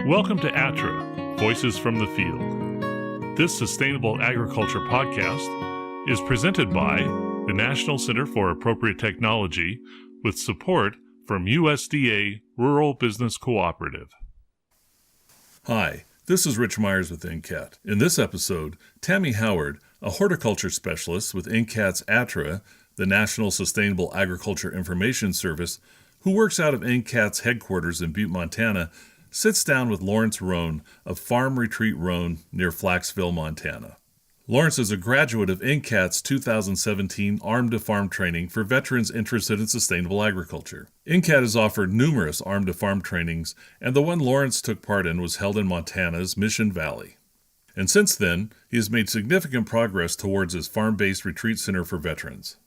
Welcome to ATTRA, Voices from the Field. This Sustainable Agriculture podcast is presented by the National Center for Appropriate Technology with support from USDA Rural Business Cooperative. Hi, this is Rich Myers with NCAT. In this episode, Tammy Howard, a horticulture specialist with NCAT's ATTRA, the National Sustainable Agriculture Information Service, who works out of NCAT's headquarters in Butte, Montana, sits down with Lawrence Roan of Farm Retreat Roan near Flaxville, Montana. Lawrence is a graduate of NCAT's 2017 Arm to Farm training for veterans interested in sustainable agriculture. NCAT has offered numerous Arm to Farm trainings, and the one Lawrence took part in was held in Montana's Mission Valley. And since then, he has made significant progress towards his farm-based retreat center for veterans.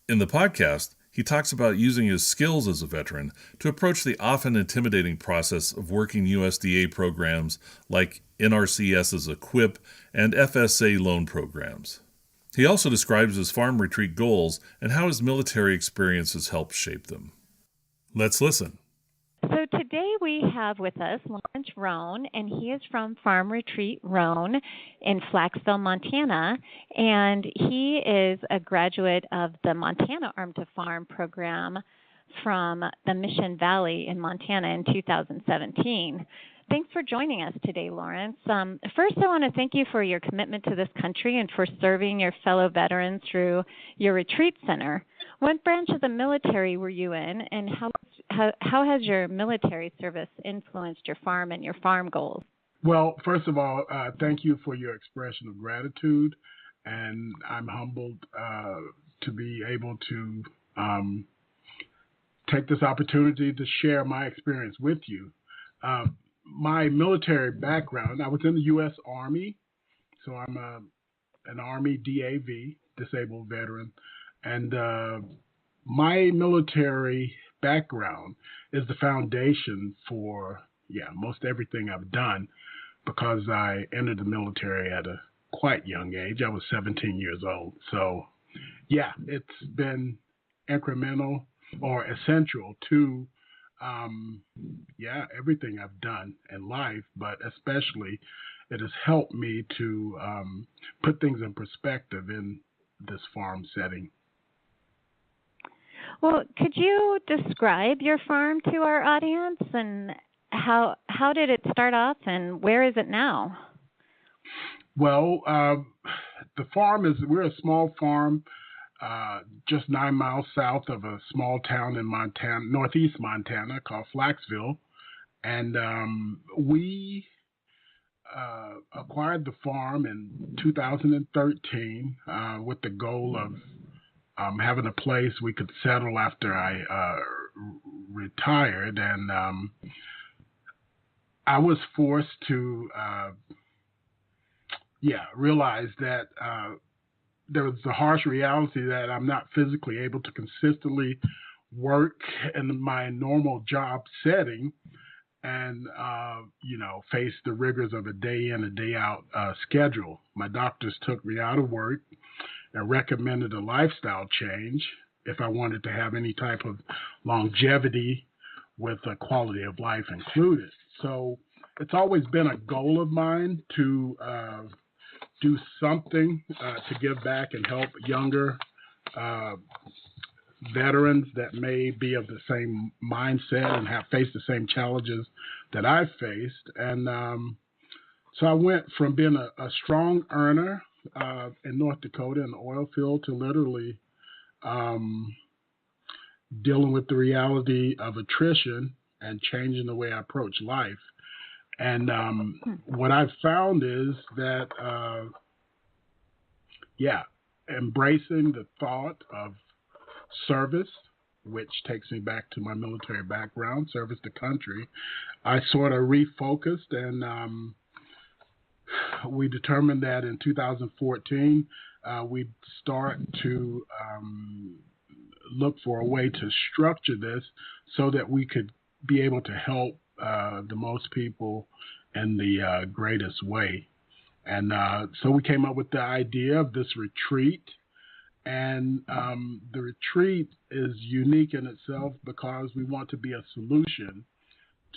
In the podcast, he talks about using his skills as a veteran to approach the often intimidating process of working USDA programs like NRCS's EQIP and FSA loan programs. He also describes his farm retreat goals and how his military experience has helped shape them. Let's listen. So today we have with us Lawrence Roan, and he is from Farm Retreat Roan in Flaxville, Montana, and he is a graduate of the Montana Arm to Farm program from the Mission Valley in Montana in 2017. Thanks for joining us today, Lawrence. First, I want to thank you for your commitment to this country and for serving your fellow veterans through your retreat center. What branch of the military were you in, and how has your military service influenced your farm and your farm goals? Well, first of all, thank you for your expression of gratitude, and I'm humbled to be able to take this opportunity to share my experience with you. My military background, I was in the U.S. Army, so I'm an Army DAV, disabled veteran, and my military background is the foundation for, most everything I've done, because I entered the military at a quite young age. I was 17 years old. So, it's been incremental or essential to everything I've done in life, but especially it has helped me to put things in perspective in this farm setting. Well, could you describe your farm to our audience, and how did it start off and where is it now? Well, the farm we're a small farm just 9 miles south of a small town in Montana, northeast Montana, called Flaxville. And we acquired the farm in 2013 with the goal of having a place we could settle after I retired. And I was forced to realize that there was the harsh reality that I'm not physically able to consistently work in my normal job setting and, face the rigors of a day in, a day out schedule. My doctors took me out of work and recommended a lifestyle change if I wanted to have any type of longevity with a quality of life included. So it's always been a goal of mine to do something to give back and help younger veterans that may be of the same mindset and have faced the same challenges that I've faced. And so I went from being a strong earner in North Dakota in the oil field to literally dealing with the reality of attrition and changing the way I approach life. And what I've found is that, embracing the thought of service, which takes me back to my military background, service to country, I sort of refocused, and we determined that in 2014 we'd start to look for a way to structure this so that we could be able to help the most people in the greatest way. And so we came up with the idea of this retreat. And the retreat is unique in itself because we want to be a solution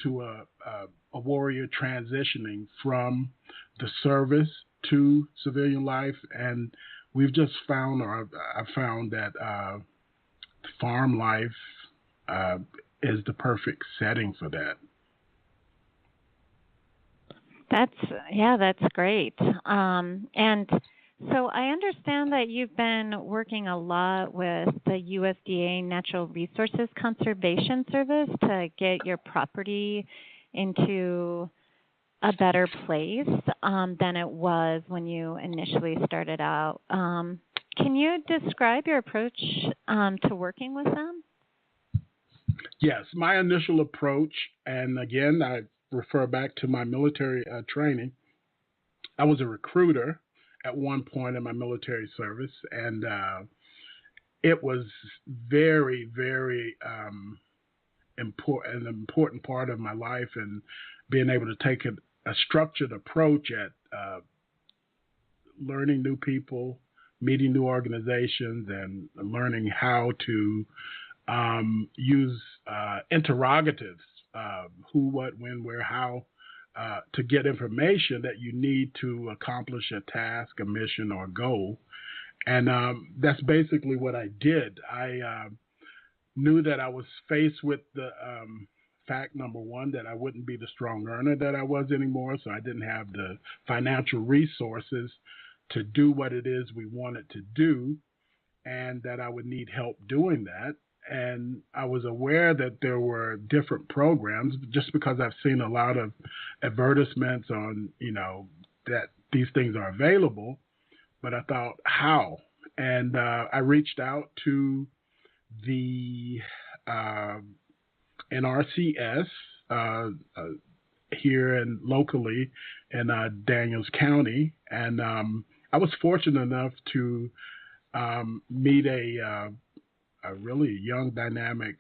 to a warrior transitioning from the service to civilian life, and we've just found, or I've found that farm life is the perfect setting for that. That's great. And so I understand that you've been working a lot with the USDA Natural Resources Conservation Service to get your property into a better place than it was when you initially started out. Can you describe your approach to working with them? Yes, my initial approach, and again, I refer back to my military training. I was a recruiter at one point in my military service, and it was very, very an important part of my life, and being able to take a structured approach at learning new people, meeting new organizations, and learning how to use interrogatives, who, what, when, where, how, to get information that you need to accomplish a task, a mission, or a goal. And that's basically what I did. I knew that I was faced with the fact, number one, that I wouldn't be the strong earner that I was anymore, so I didn't have the financial resources to do what it is we wanted to do, and that I would need help doing that. And I was aware that there were different programs, just because I've seen a lot of advertisements on, that these things are available. But I thought, how? And I reached out to the NRCS here and locally in Daniels County. And I was fortunate enough to meet a really young, dynamic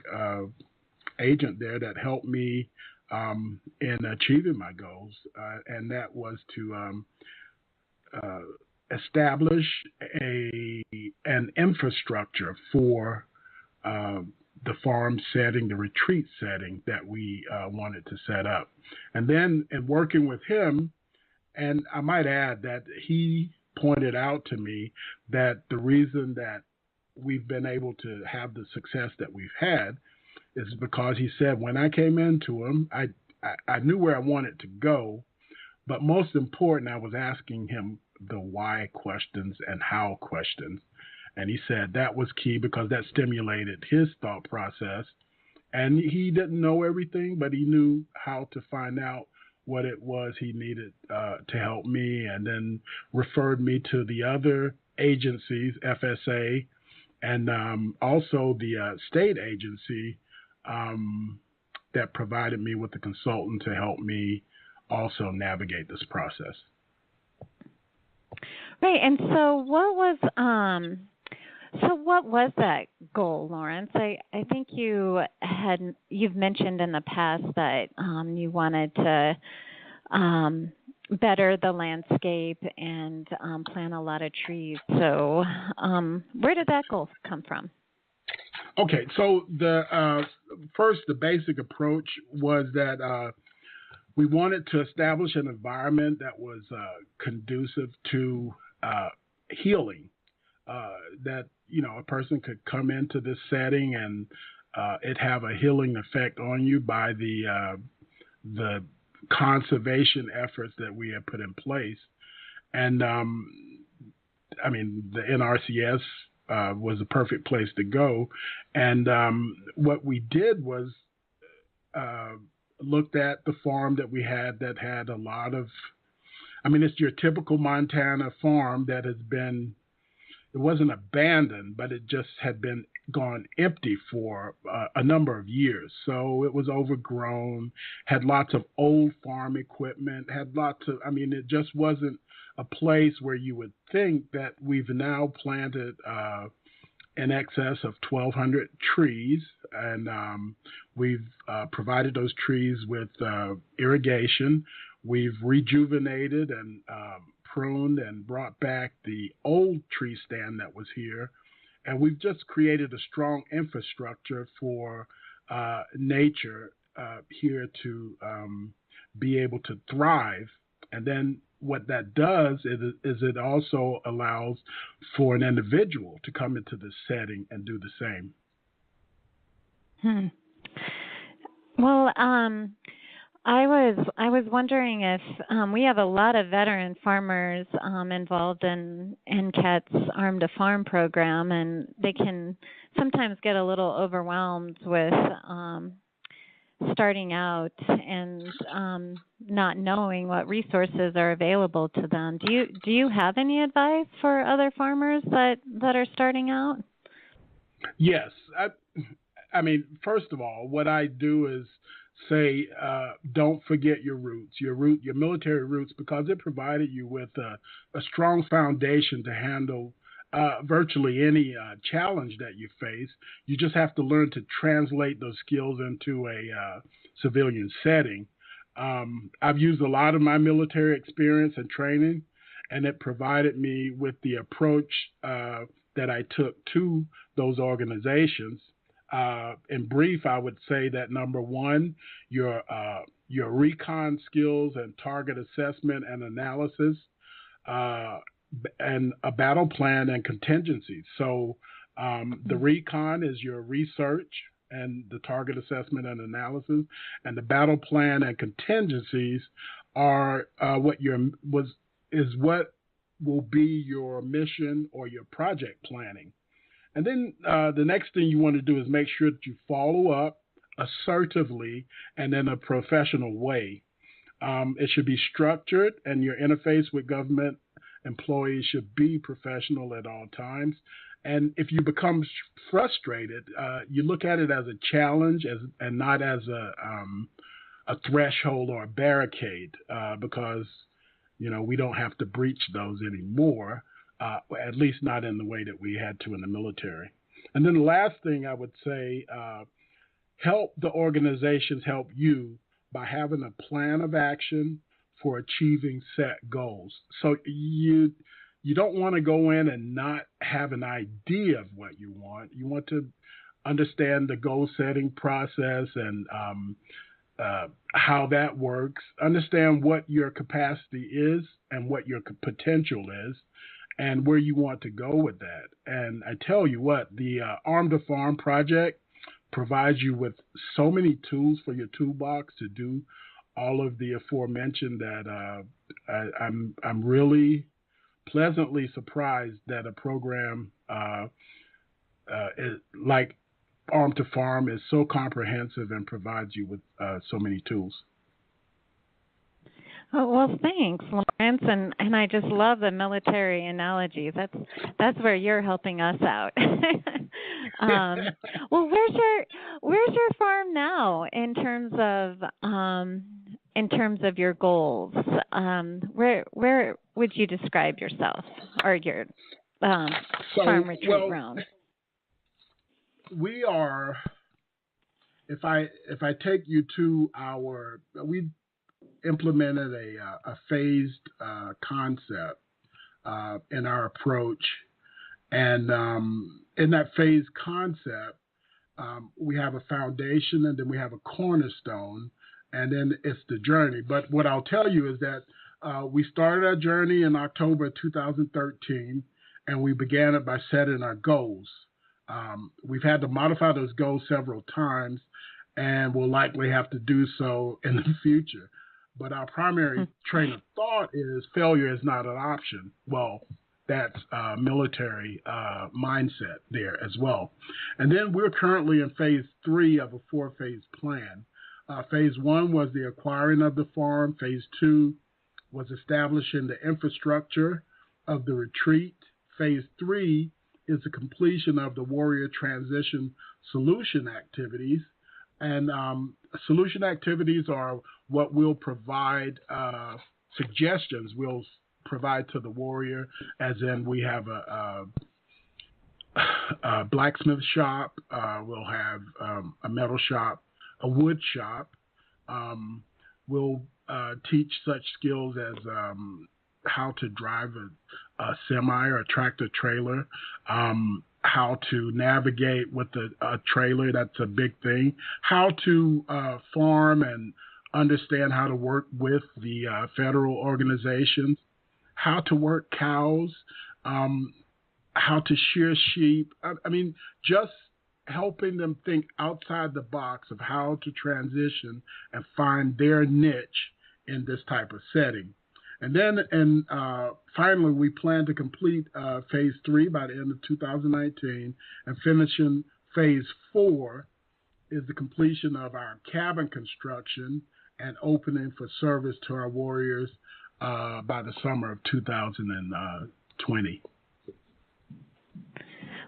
agent there that helped me in achieving my goals, and that was to establish an infrastructure for the farm setting, the retreat setting that we wanted to set up. And then in working with him, and I might add that he pointed out to me that the reason that we've been able to have the success that we've had is because he said, when I came into him, I knew where I wanted to go, but most important, I was asking him the why questions and how questions. And he said that was key because that stimulated his thought process. And he didn't know everything, but he knew how to find out what it was he needed to help me, and then referred me to the other agencies, FSA, and also the state agency that provided me with the consultant to help me also navigate this process. Right, and so what was that goal, Lawrence? I think you've mentioned in the past that you wanted to better the landscape and plant a lot of trees. So where did that goal come from? Okay, so the basic approach was that we wanted to establish an environment that was conducive to healing, that a person could come into this setting and it have a healing effect on you by the conservation efforts that we have put in place. And the NRCS was the perfect place to go. And what we did was looked at the farm that we had that had a lot of, it's your typical Montana farm that has been, it wasn't abandoned, but it just had been gone empty for a number of years. So it was overgrown, had lots of old farm equipment, had lots of, it just wasn't a place where you would think that we've now planted in excess of 1,200 trees, and we've provided those trees with irrigation. We've rejuvenated and pruned and brought back the old tree stand that was here, and we've just created a strong infrastructure for nature here to be able to thrive. And then what that does is it also allows for an individual to come into the setting and do the same. Well, I was wondering if we have a lot of veteran farmers involved in NCAT's Arm to Farm program, and they can sometimes get a little overwhelmed with starting out and not knowing what resources are available to them. Do you have any advice for other farmers that are starting out? Yes. I mean, first of all, what I do is say, don't forget your roots, your military roots, because it provided you with a strong foundation to handle virtually any challenge that you face. You just have to learn to translate those skills into a civilian setting. I've used a lot of my military experience and training, and it provided me with the approach that I took to those organizations. In brief, I would say that number one, your recon skills and target assessment and analysis, and a battle plan and contingencies. So the recon is your research and the target assessment and analysis, and the battle plan and contingencies are what will be your mission or your project planning. And then the next thing you want to do is make sure that you follow up assertively and in a professional way. It should be structured, and your interface with government employees should be professional at all times. And if you become frustrated, you look at it as a challenge and not as a threshold or a barricade, because we don't have to breach those anymore. At least not in the way that we had to in the military. And then the last thing I would say, help the organizations help you by having a plan of action for achieving set goals. So you don't want to go in and not have an idea of what you want. You want to understand the goal setting process and how that works, understand what your capacity is and what your potential is, and where you want to go with that. And I tell you what, the Arm to Farm project provides you with so many tools for your toolbox to do all of the aforementioned that I'm really pleasantly surprised that a program like Arm to Farm is so comprehensive and provides you with so many tools. Oh, well, thanks, Lawrence, and I just love the military analogy. That's where you're helping us out. Well, where's your farm now in terms of your goals? Where would you describe yourself or your farm retreat round? We are. If I take you to we implemented a phased concept in our approach, and in that phased concept, we have a foundation, and then we have a cornerstone, and then it's the journey. But what I'll tell you is that we started our journey in October 2013, and we began it by setting our goals. We've had to modify those goals several times, and we'll likely have to do so in the future. But our primary train of thought is failure is not an option. Well, that's military mindset there as well. And then we're currently in phase 3 of a 4-phase plan. Phase 1 was the acquiring of the farm. Phase 2 was establishing the infrastructure of the retreat. Phase 3 is the completion of the warrior transition solution activities. And solution activities are what we'll provide suggestions we'll provide to the warrior, as in we have a blacksmith shop, we'll have a metal shop, a wood shop. We'll teach such skills as how to drive a semi or a tractor trailer, how to navigate with a trailer. That's a big thing. How to farm and understand how to work with the federal organizations. How to work cows. How to shear sheep. I mean, just helping them think outside the box of how to transition and find their niche in this type of setting. And then, finally, we plan to complete phase 3 by the end of 2019, and finishing phase 4 is the completion of our cabin construction and opening for service to our warriors by the summer of 2020.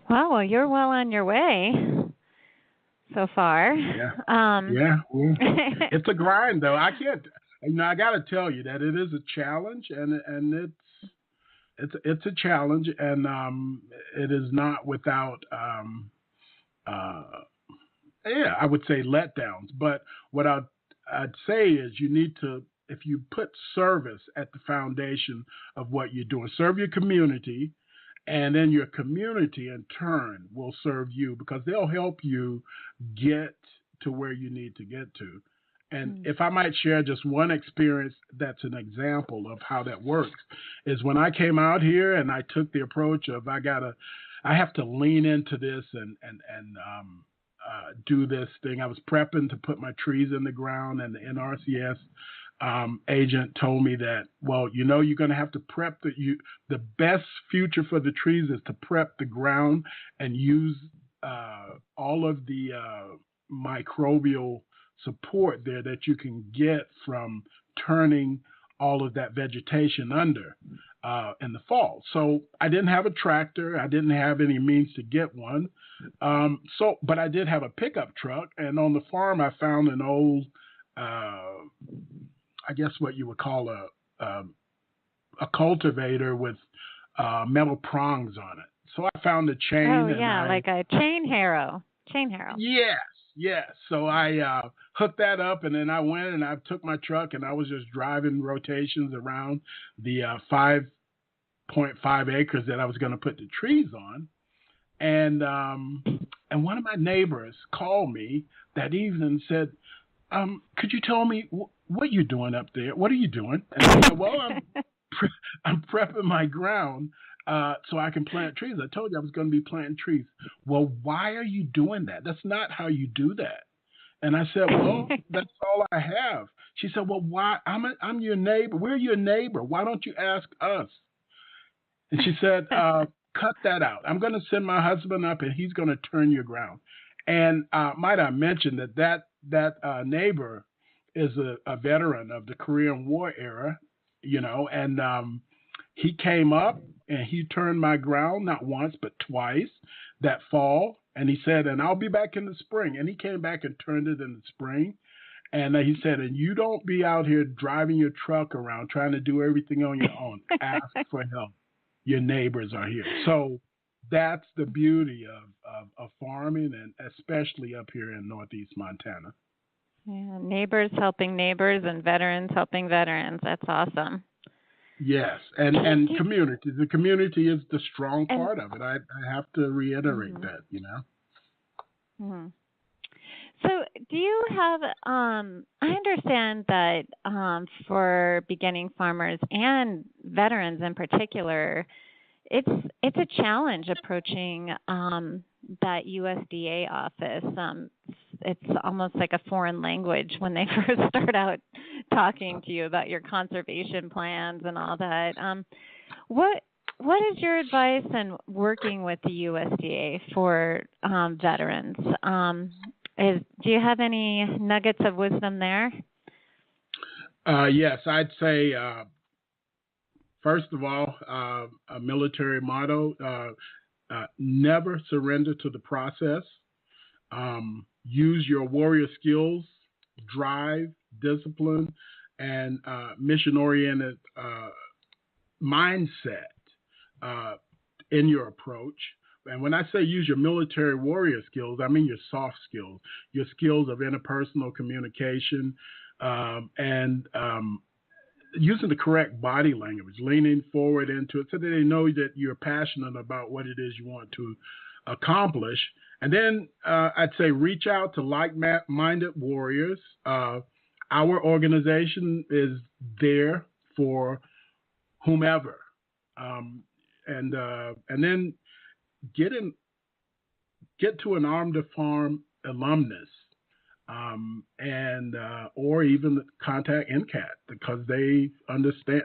Well, you're well on your way so far. Yeah. It's a grind, though. I can't. I got to tell you that it is a challenge, and it's a challenge, and it is not without I would say letdowns. But what I'd say is you need to, if you put service at the foundation of what you're doing, serve your community, and then your community in turn will serve you, because they'll help you get to where you need to get to. And if I might share just one experience that's an example of how that works, is when I came out here and I took the approach of I have to lean into this and do this thing. I was prepping to put my trees in the ground, and the NRCS agent told me that, well, you're going to have to prep the best future for the trees is to prep the ground and use all of the microbial support there that you can get from turning all of that vegetation under in the fall. So I didn't have a tractor. I didn't have any means to get one. But I did have a pickup truck, and on the farm I found an old, I guess what you would call a cultivator with metal prongs on it. So I found a chain. Oh, yeah, like a chain harrow. Yes. So I hooked that up, and then I went and I took my truck, and I was just driving rotations around the 5.5 acres that I was going to put the trees on. And one of my neighbors called me that evening and said, could you tell me what you're doing up there? What are you doing? And I said, well, I'm prepping my ground so I can plant trees. I told you I was going to be planting trees. Well, why are you doing that? That's not how you do that. And I said, well, that's all I have. She said, well, why? I'm your neighbor. We're your neighbor. Why don't you ask us? And she said, cut that out. I'm going to send my husband up, and he's going to turn your ground. And might I mention that neighbor is a veteran of the Korean War era, and he came up and he turned my ground not once but twice that fall. And he said, and I'll be back in the spring. And he came back and turned it in the spring. And he said, and you don't be out here driving your truck around trying to do everything on your own. Ask for help. Your neighbors are here. So that's the beauty of farming, and especially up here in Northeast Montana. Yeah, neighbors helping neighbors and veterans helping veterans. That's awesome. Yes, and community. The community is the strong part of it. I have to reiterate that, Mm-hmm. So do you have, I understand that for beginning farmers and veterans in particular, it's a challenge approaching that USDA office. It's almost like a foreign language when they first start out talking to you about your conservation plans and all that. What is your advice in working with the USDA for veterans? Do you have any nuggets of wisdom there? Yes, I'd say, first of all, a military motto, never surrender to the process. Use your warrior skills, drive, discipline, and mission-oriented mindset in your approach. And when I say use your military warrior skills, I mean your soft skills, your skills of interpersonal communication, and using the correct body language, leaning forward into it so that they know that you're passionate about what it is you want to accomplish. And then I'd say reach out to like-minded warriors. Our organization is there for whomever, and then get to an Arm to Farm alumnus, and or even contact NCAT because they understand.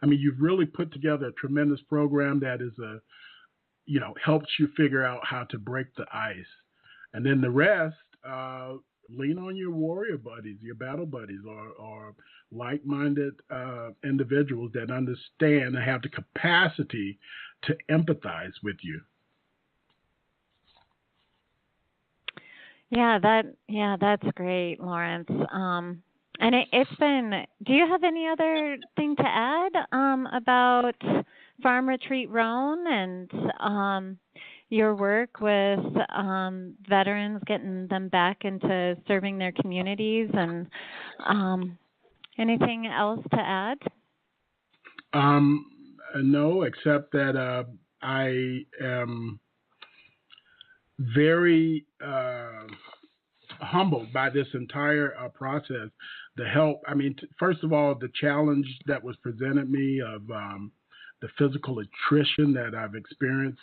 You've really put together a tremendous program that is helps you figure out how to break the ice, and then the rest. Lean on your warrior buddies, your battle buddies, or like-minded individuals that understand and have the capacity to empathize with you. Yeah, that's great, Lawrence. And it's been. Do you have any other thing to add about Farm Retreat Roan and your work with veterans, getting them back into serving their communities, and anything else to add? No, except that I am very humbled by this entire process. The help, first of all, the challenge that was presented me of the physical attrition that I've experienced,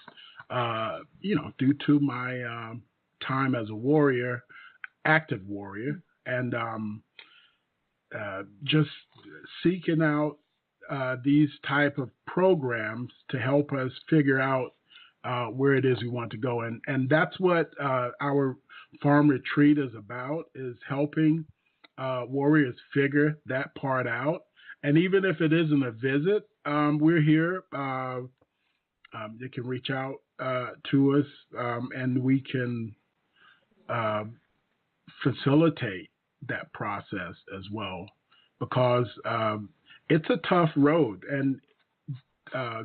due to my time as a warrior, active warrior, and just seeking out these type of programs to help us figure out where it is we want to go. And that's what our farm retreat is about, is helping warriors figure that part out. And even if it isn't a visit, we're here. You can reach out to us, and we can facilitate that process as well, because it's a tough road, and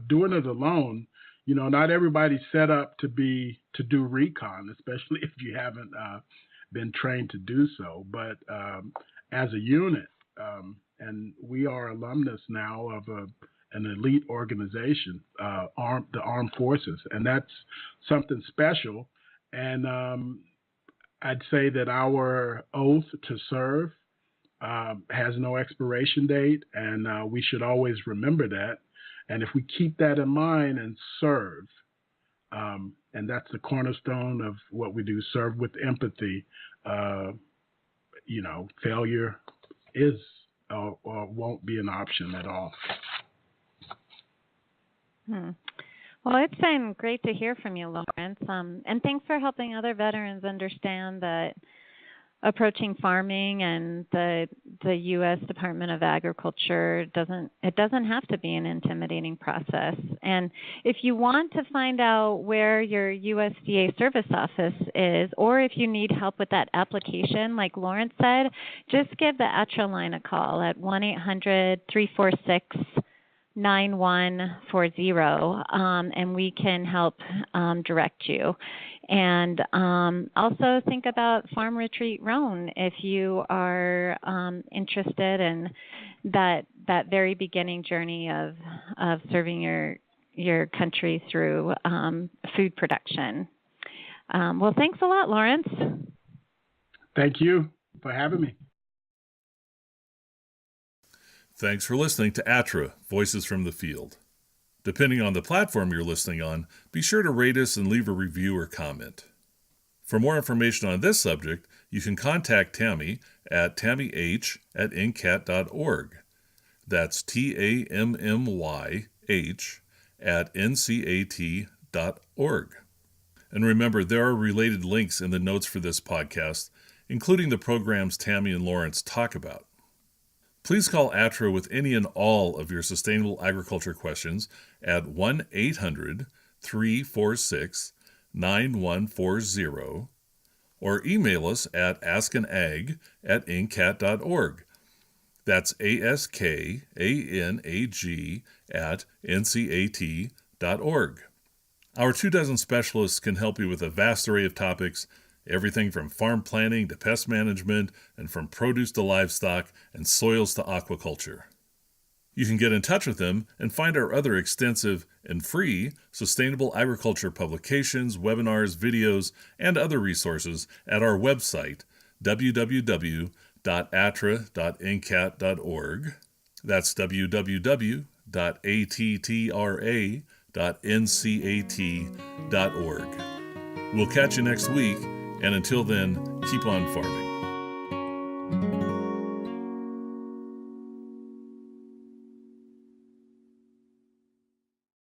doing it alone, not everybody's set up to do recon, especially if you haven't been trained to do so. But as a unit, and we are alumnus now of an elite organization, the Armed Forces, and that's something special. And I'd say that our oath to serve has no expiration date, and we should always remember that. And if we keep that in mind and serve, and that's the cornerstone of what we do, serve with empathy, failure is or won't be an option at all. Well, it's been great to hear from you, Lawrence, and thanks for helping other veterans understand that approaching farming and the U.S. Department of Agriculture doesn't have to be an intimidating process. And if you want to find out where your USDA service office is, or if you need help with that application, like Lawrence said, just give the ATTRA line a call at 1-800-346-9140, and we can help direct you. And also think about Farm Retreat Roan if you are interested in that very beginning journey of serving your country through food production. Well, thanks a lot, Lawrence. Thank you for having me. Thanks for listening to ATTRA, Voices from the Field. Depending on the platform you're listening on, be sure to rate us and leave a review or comment. For more information on this subject, you can contact Tammy at tammyh@ncat.org. That's tammyh@ncat.org. And remember, there are related links in the notes for this podcast, including the programs Tammy and Lawrence talk about. Please call ATTRA with any and all of your sustainable agriculture questions at 1-800-346-9140 or email us at askanag@ncat.org. That's ASKANAG@ncat.org. Our 24 specialists can help you with a vast array of topics, everything from farm planning to pest management, and from produce to livestock and soils to aquaculture. You can get in touch with them and find our other extensive and free sustainable agriculture publications, webinars, videos, and other resources at our website, www.attra.ncat.org. That's www.attra.ncat.org. We'll catch you next week, and until then, keep on farming.